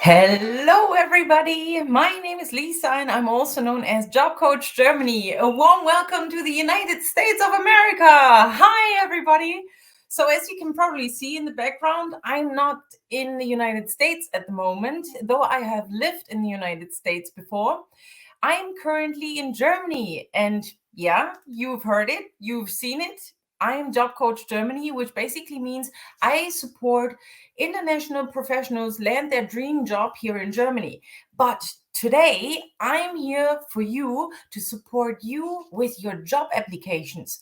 Hello, everybody. My name is Lisa, and I'm also known as Job Coach Germany. A warm welcome to the United States of America. Hi, everybody. So, as you can probably see in the background, I'm not in the United States at the moment, though I have lived in the United States before. I'm currently in Germany, and yeah, you've heard it, you've seen it. I am Job Coach Germany, which basically means I support international professionals land their dream job here in Germany. But today, I'm here for you to support you with your job applications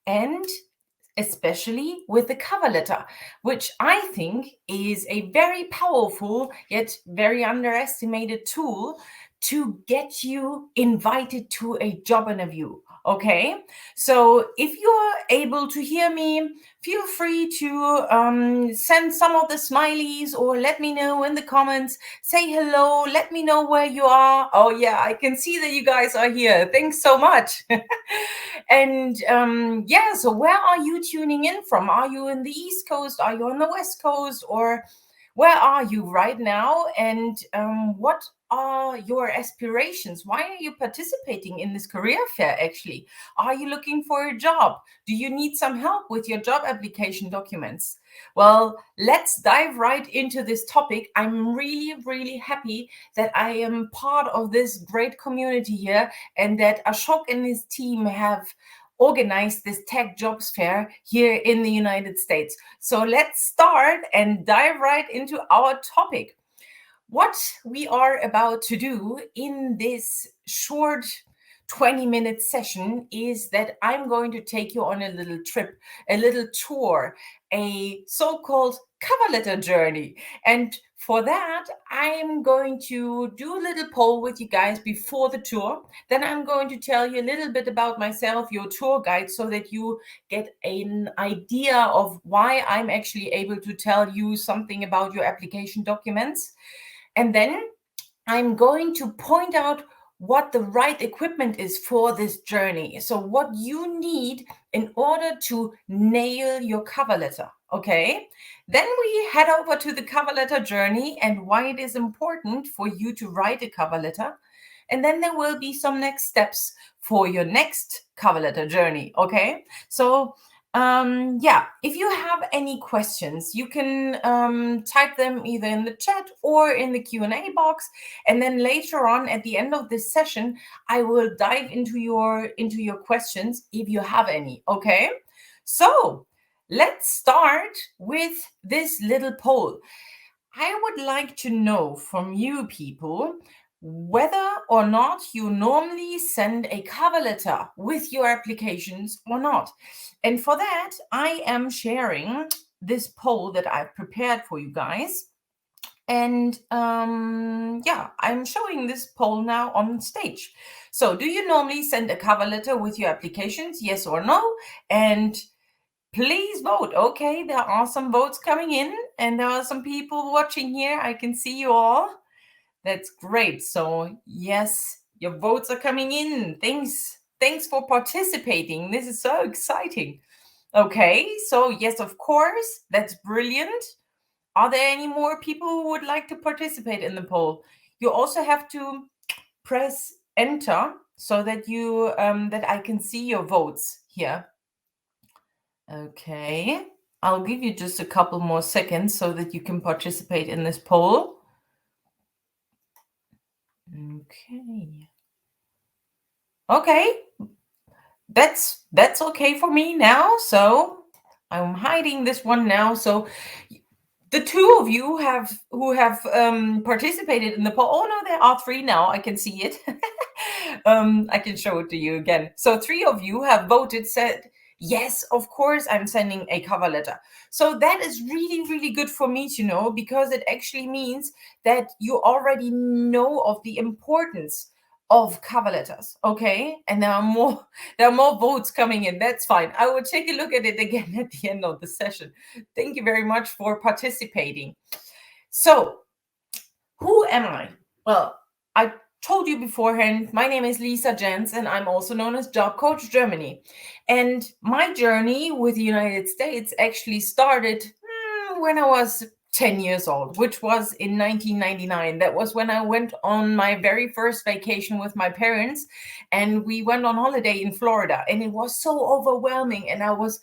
and especially with the cover letter, which I think is a very powerful yet very underestimated tool to get you invited to a job interview. Okay, so if you're able to hear me, feel free to send some of the smileys or let me know in the comments. Say hello, let me know where you are. Oh, yeah, I can see that you guys are here. Thanks so much. And yeah, so where are you tuning in from? Are you in the East Coast? Are you on the West Coast? Or where are you right now? And what are your aspirations? Why are you participating in this career fair actually? Are you looking for a job? Do you need some help with your job application documents? Well, let's dive right into this topic. I'm really happy that I am part of this great community here and that Ashok and his team have organized this tech jobs fair here in the United States. So let's start and dive right into our topic. What we are about to do in this short 20-minute session is that I'm going to take you on a little trip, a little tour, a so-called cover letter journey. And for that, I'm going to do a little poll with you guys before the tour. Then I'm going to tell you a little bit about myself, your tour guide, so that you get an idea of why I'm actually able to tell you something about your application documents. And then I'm going to point out what the right equipment is for this journey. So what you need in order to nail your cover letter, okay? Then we head over to the cover letter journey and why it is important for you to write a cover letter. And then there will be some next steps for your next cover letter journey, okay? So yeah, if you have any questions, you can type them either in the chat or in the Q&A box, and then later on at the end of this session I will dive into your questions if you have any. Okay, so let's start with this little poll. I would like to know from you people whether or not you normally send a cover letter with your applications or not. And for that, I am sharing this poll that I've prepared for you guys. And yeah, I'm showing this poll now on stage. So do you normally send a cover letter with your applications? Yes or no? And please vote. Okay, there are some votes coming in and there are some people watching here. I can see you all. That's great. So yes, your votes are coming in. Thanks for participating. This is so exciting. Okay, so yes, of course, that's brilliant. Are there any more people who would like to participate in the poll? You also have to press enter so that you that I can see your votes here. Okay, I'll give you just a couple more seconds so that you can participate in this poll. Okay, that's okay for me now. So I'm hiding this one now. So the two of you who have participated in the poll. Oh no, there are three now. I can see it. I can show it to you again. So 3 of you have voted, said yes, of course I'm sending a cover letter. So that is really good for me to know, because it actually means that you already know of the importance of cover letters. Okay, and there are more votes coming in. That's fine. I will take a look at it again at the end of the session. Thank you very much for participating. So who am I? Well, I told you beforehand, my name is Lisa Janz and I'm also known as Job Coach Germany. And my journey with the United States actually started when I was 10 years old, which was in 1999. That was when I went on my very first vacation with my parents, and we went on holiday in Florida, and it was so overwhelming, and I was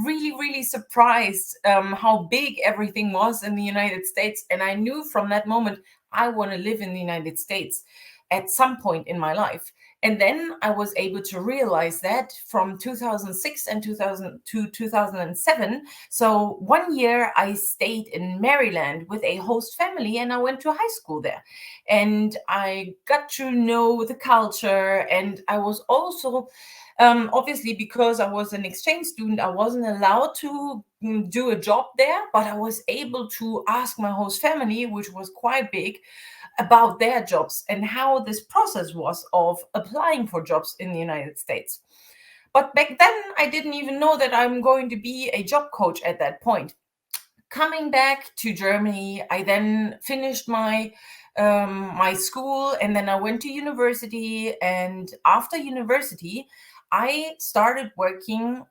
really, really surprised how big everything was in the United States. And I knew from that moment I want to live in the United States at some point in my life. And then I was able to realize that from 2006 and 2000 to 2007. So 1 year I stayed in Maryland with a host family, and I went to high school there. And I got to know the culture. And I was also, obviously, because I was an exchange student, I wasn't allowed to do a job there, but I was able to ask my host family, which was quite big, about their jobs and how this process was of applying for jobs in the United States. But back then, I didn't even know that I'm going to be a job coach at that point. Coming back to Germany, I then finished my school, and then I went to university. And after university, I started working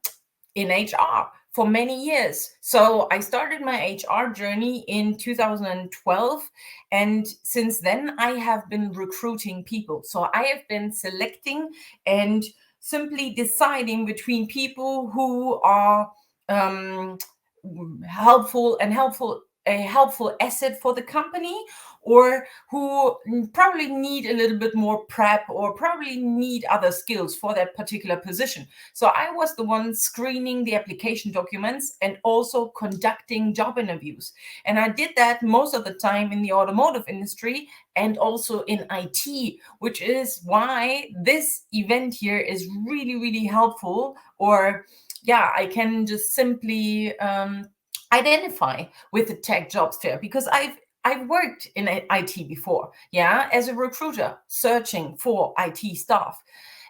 in HR for many years. So I started my HR journey in 2012. And since then, I have been recruiting people. So I have been selecting and simply deciding between people who are a helpful asset for the company, or who probably need a little bit more prep, or probably need other skills for that particular position. So I was the one screening the application documents and also conducting job interviews. And I did that most of the time in the automotive industry and also in IT, which is why this event here is really, really helpful. Or yeah, I can just simply identify with the tech jobs fair, because I've worked in IT before, yeah, as a recruiter searching for IT staff.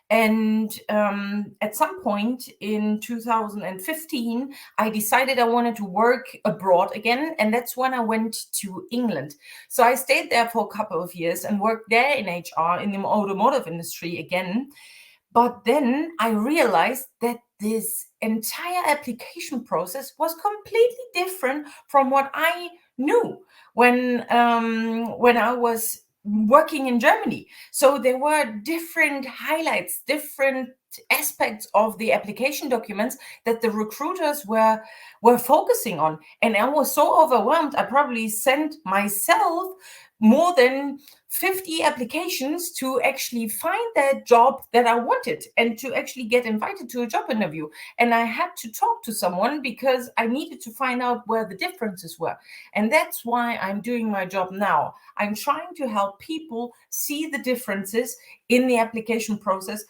And at some point in 2015, I decided I wanted to work abroad again. And that's when I went to England. So I stayed there for a couple of years and worked there in HR in the automotive industry again. But then I realized that this entire application process was completely different from what I knew when I was working in Germany. So there were different highlights, different aspects of the application documents that the recruiters were focusing on. And I was so overwhelmed, I probably sent myself more than 50 applications to actually find that job that I wanted and to actually get invited to a job interview. And I had to talk to someone because I needed to find out where the differences were. And that's why I'm doing my job now. I'm trying to help people see the differences in the application process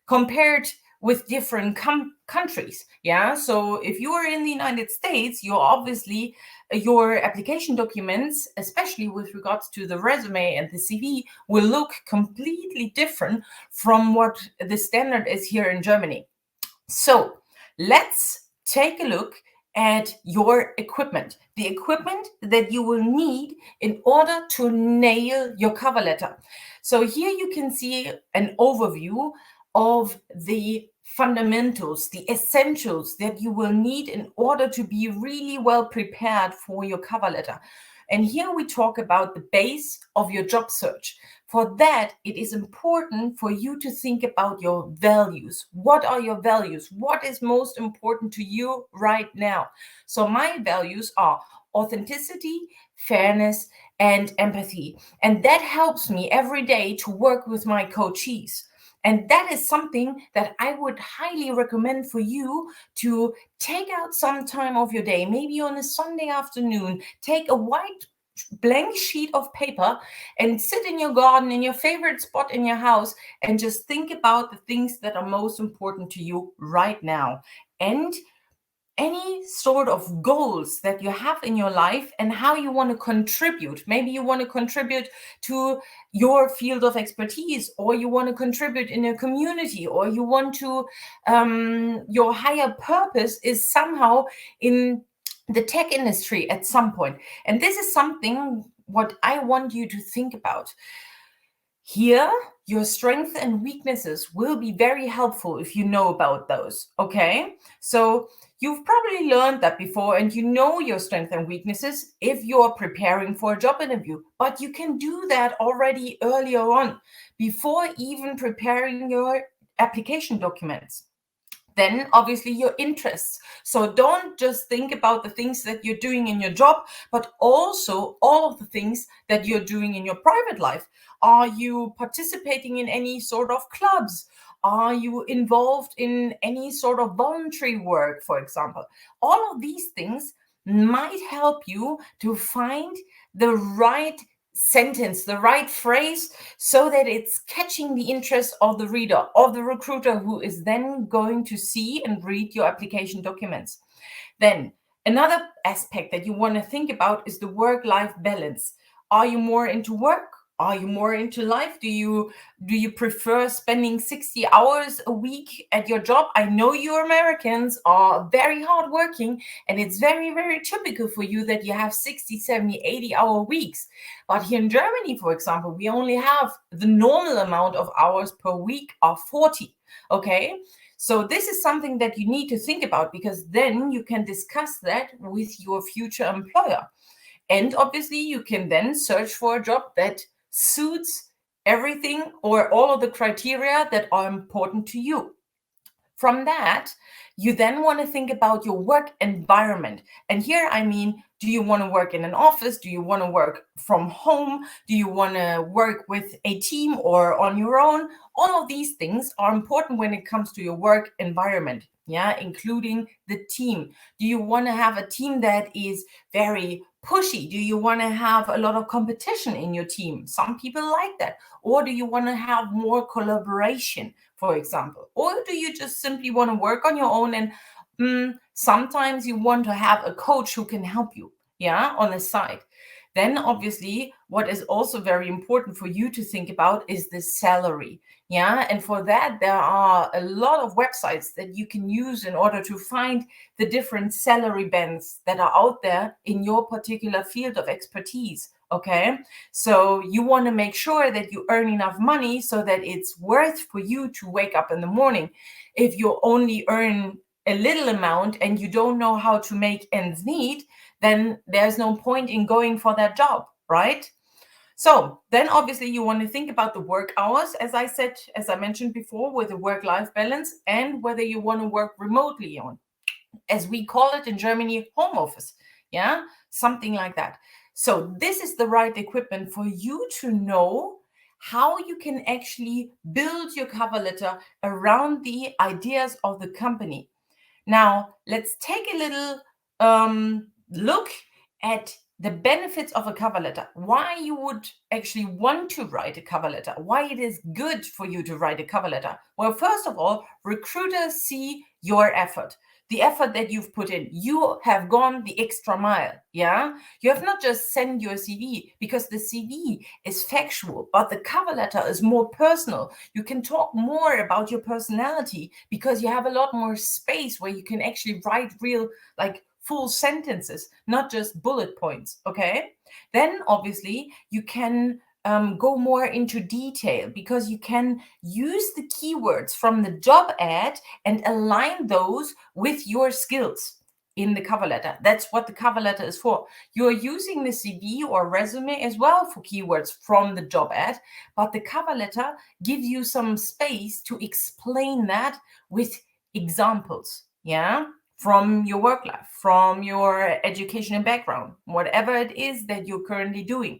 compared with different countries. Yeah. So if you are in the United States, you're obviously your application documents, especially with regards to the resume and the CV, will look completely different from what the standard is here in Germany. So let's take a look at your equipment, the equipment that you will need in order to nail your cover letter. So here you can see an overview of the fundamentals, the essentials that you will need in order to be really well prepared for your cover letter. And here we talk about the base of your job search. For that, it is important for you to think about your values. What are your values? What is most important to you right now? So my values are authenticity, fairness, and empathy. And that helps me every day to work with my coachees. And that is something that I would highly recommend for you to take out some time of your day, maybe on a Sunday afternoon. Take a white blank sheet of paper and sit in your garden, in your favorite spot in your house, and just think about the things that are most important to you right now. And any sort of goals that you have in your life and how you want to contribute. Maybe you want to contribute to your field of expertise, or you want to contribute in a community, or you want to, your higher purpose is somehow in the tech industry at some point. And this is something what I want you to think about. Here, your strengths and weaknesses will be very helpful if you know about those, okay? So you've probably learned that before, and you know your strengths and weaknesses if you're preparing for a job interview, but you can do that already earlier on, before even preparing your application documents. Then obviously your interests. So don't just think about the things that you're doing in your job, but also all of the things that you're doing in your private life. Are you participating in any sort of clubs? Are you involved in any sort of voluntary work, for example? All of these things might help you to find the right sentence, the right phrase, so that it's catching the interest of the reader, of the recruiter, who is then going to see and read your application documents. Then another aspect that you want to think about is the work-life balance. Are you more into work? Are you more into life? Do you prefer spending 60 hours a week at your job? I know you Americans are very hardworking, and it's very, very typical for you that you have 60, 70, 80-hour weeks. But here in Germany, for example, we only have the normal amount of hours per week of 40, okay? So this is something that you need to think about, because then you can discuss that with your future employer. And obviously you can then search for a job that suits everything or all of the criteria that are important to you. From that, you then want to think about your work environment. And here, I mean, do you want to work in an office? Do you want to work from home? Do you want to work with a team or on your own? All of these things are important when it comes to your work environment, yeah, including the team. Do you want to have a team that is very pushy? Do you want to have a lot of competition in your team? Some people like that. Or do you want to have more collaboration, for example? Or do you just simply want to work on your own, and sometimes you want to have a coach who can help you, yeah, on the side? Then obviously what is also very important for you to think about is the salary. Yeah, and for that there are a lot of websites that you can use in order to find the different salary bands that are out there in your particular field of expertise. Okay, so you want to make sure that you earn enough money so that it's worth for you to wake up in the morning. If you only earn a little amount and you don't know how to make ends meet, then there's no point in going for that job, right? So then obviously you want to think about the work hours, as I mentioned before, with the work-life balance, and whether you want to work remotely on, as we call it in Germany, home office. Yeah, something like that. So this is the right equipment for you to know how you can actually build your cover letter around the ideas of the company. Now, let's take a little look at the benefits of a cover letter, why you would actually want to write a cover letter, why it is good for you to write a cover letter. Well, first of all, recruiters see your effort, the effort that you've put in. You have gone the extra mile, yeah? You have not just sent your CV, because the CV is factual, but the cover letter is more personal. You can talk more about your personality because you have a lot more space where you can actually write real, like, full sentences, not just bullet points, okay? Then obviously you can go more into detail, because you can use the keywords from the job ad and align those with your skills in the cover letter. That's what the cover letter is for. You're using the CV or resume as well for keywords from the job ad, but the cover letter gives you some space to explain that with examples, yeah? From your work life, from your education and background, whatever it is that you're currently doing.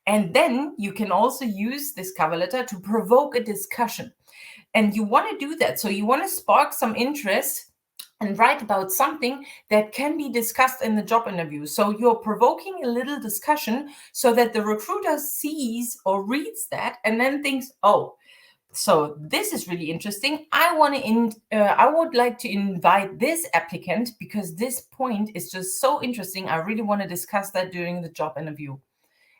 And then you can also use this cover letter to provoke a discussion. And you want to do that. So you want to spark some interest and write about something that can be discussed in the job interview. So you're provoking a little discussion so that the recruiter sees or reads that and then thinks, oh, so this is really interesting. I would like to invite this applicant because this point is just so interesting. I really want to discuss that during the job interview.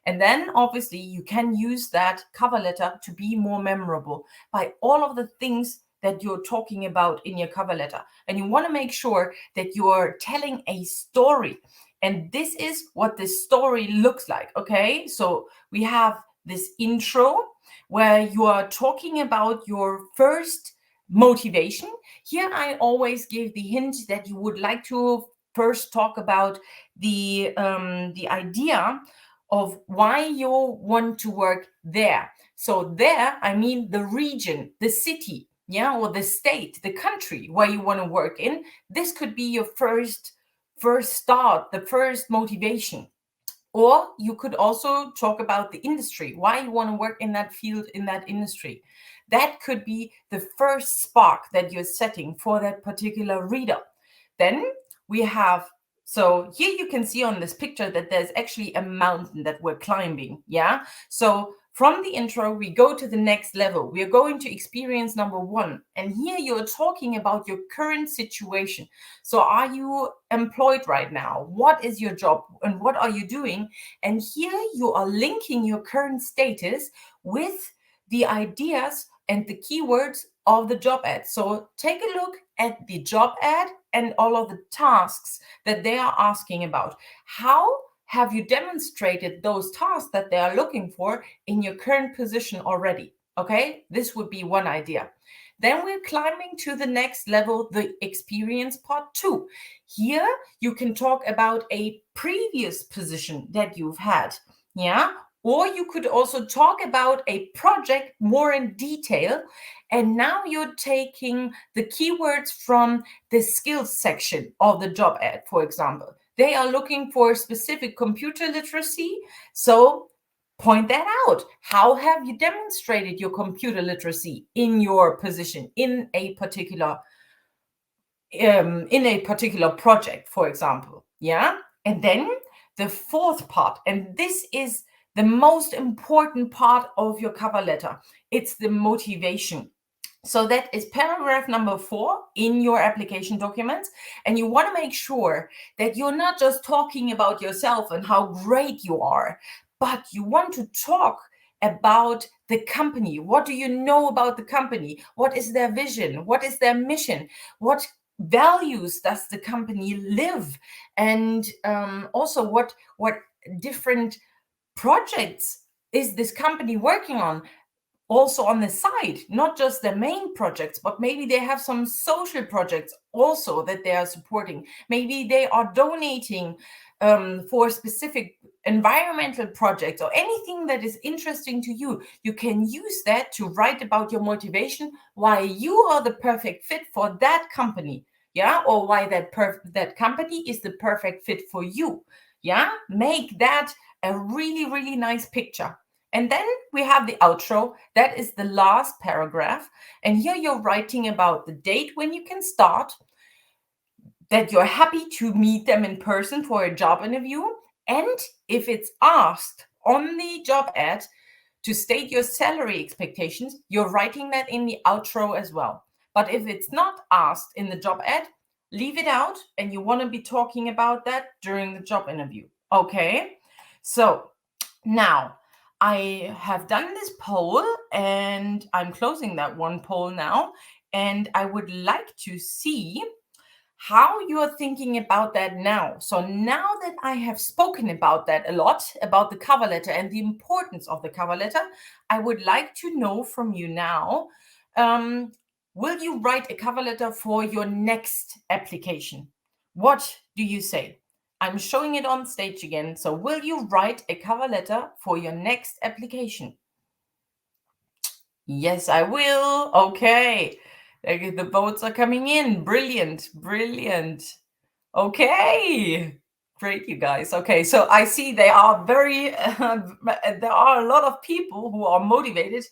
And then obviously you can use that cover letter to be more memorable by all of the things that you're talking about in your cover letter. And you want to make sure that you're telling a story. And this is what this story looks like, okay? So we have this intro. where you are talking about your first motivation. Here I always give the hint that you would like to first talk about the idea of why you want to work there. So there, I mean the region, the city, yeah, or the state, the country where you want to work in. This could be your first start, the first motivation. Or you could also talk about the industry, why you want to work in that field, in that industry. That could be the first spark that you're setting for that particular reader. Then we have, so here you can see on this picture that there's actually a mountain that we're climbing. Yeah. So from the intro, we go to the next level. We are going to experience number 1. And here you're talking about your current situation. So are you employed right now? What is your job and what are you doing? And here you are linking your current status with the ideas and the keywords of the job ad. So take a look at the job ad and all of the tasks that they are asking about. How have you demonstrated those tasks that they are looking for in your current position already? Okay, this would be one idea. Then we're climbing to the next level, the experience part 2. Here you can talk about a previous position that you've had, yeah? Or you could also talk about a project more in detail. And now you're taking the keywords from the skills section of the job ad, for example. They are looking for specific computer literacy. So point that out. How have you demonstrated your computer literacy in your position, in a particular project, for example? Yeah. And then the fourth part, and this is the most important part of your cover letter. It's the motivation. So that is paragraph number 4 in your application documents. And you want to make sure that you're not just talking about yourself and how great you are, but you want to talk about the company. What do you know about the company? What is their vision? What is their mission? What values does the company live? And also what different projects is this company working on? Also on the side, not just the main projects, but maybe they have some social projects also that they are supporting. Maybe they are donating for specific environmental projects or anything that is interesting to you. You can use that to write about your motivation, why you are the perfect fit for that company, yeah, or why that company is the perfect fit for you. Yeah, make that a really, really nice picture. And then we have the outro. That is the last paragraph. And here you're writing about the date when you can start, that you're happy to meet them in person for a job interview. And if it's asked on the job ad to state your salary expectations, you're writing that in the outro as well. But if it's not asked in the job ad, leave it out, and you want to be talking about that during the job interview. Okay? So now, I have done this poll and I'm closing that one poll now. And I would like to see how you are thinking about that now. So now that I have spoken about that a lot, about the cover letter and the importance of the cover letter, I would like to know from you now, will you write a cover letter for your next application? What do you say? I'm showing it on stage again. So will you write a cover letter for your next application? Yes, I will. Okay. The votes are coming in. Brilliant. Brilliant. Okay. Great, you guys. Okay. So I see they are there are a lot of people who are motivated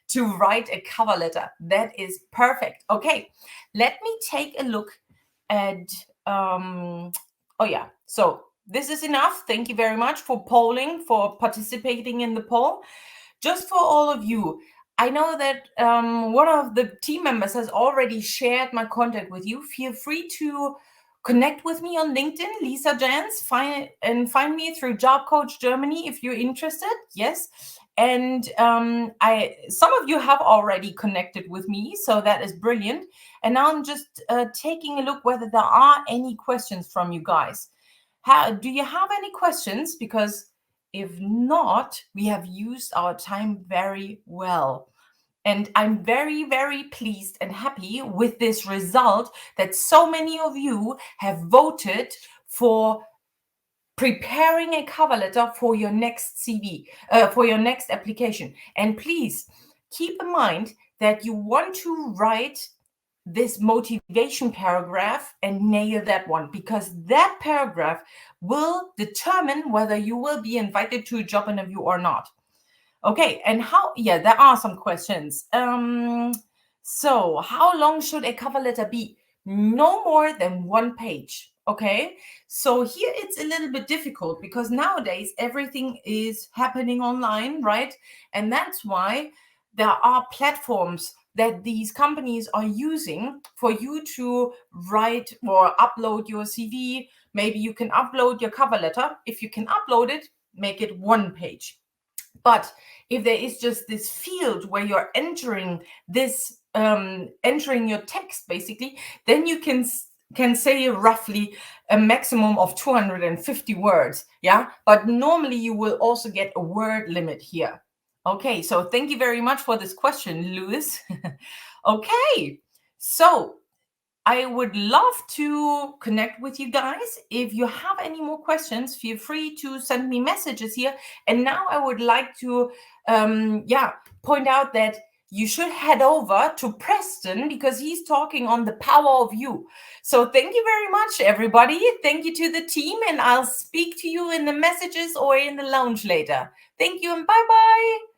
to write a cover letter. That is perfect. Okay. Let me take a look at, oh yeah. So this is enough. Thank you very much for polling, for participating in the poll. Just for all of you, I know that one of the team members has already shared my contact with you. Feel free to connect with me on LinkedIn, Lisa Janz, find me through Job Coach Germany if you're interested. Yes. And some of you have already connected with me, so that is brilliant. And now I'm just taking a look whether there are any questions from you guys. Do you have any questions? Because If not, we have used our time very well. And I'm very, very pleased and happy with this result that so many of you have voted for preparing a cover letter for your next CV, for your next application. And please keep in mind that you want to write this motivation paragraph and nail that one, because that paragraph will determine whether you will be invited to a job interview or not. Okay, and there are some questions. So how long should a cover letter be? No more than 1 page. Okay, so here it's a little bit difficult because nowadays everything is happening online, right? And that's why there are platforms that these companies are using for you to write or upload your CV. Maybe you can upload your cover letter. If you can upload it, make it 1 page. But if there is just this field where you're entering this, entering your text basically, then you can say roughly a maximum of 250 words. Yeah, but normally you will also get a word limit here. Okay, so thank you very much for this question, Louis. Okay, so I would love to connect with you guys. If you have any more questions, feel free to send me messages here. And now I would like to, point out that you should head over to Preston because he's talking on the power of you. So thank you very much, everybody. Thank you to the team, and I'll speak to you in the messages or in the lounge later. Thank you and bye-bye.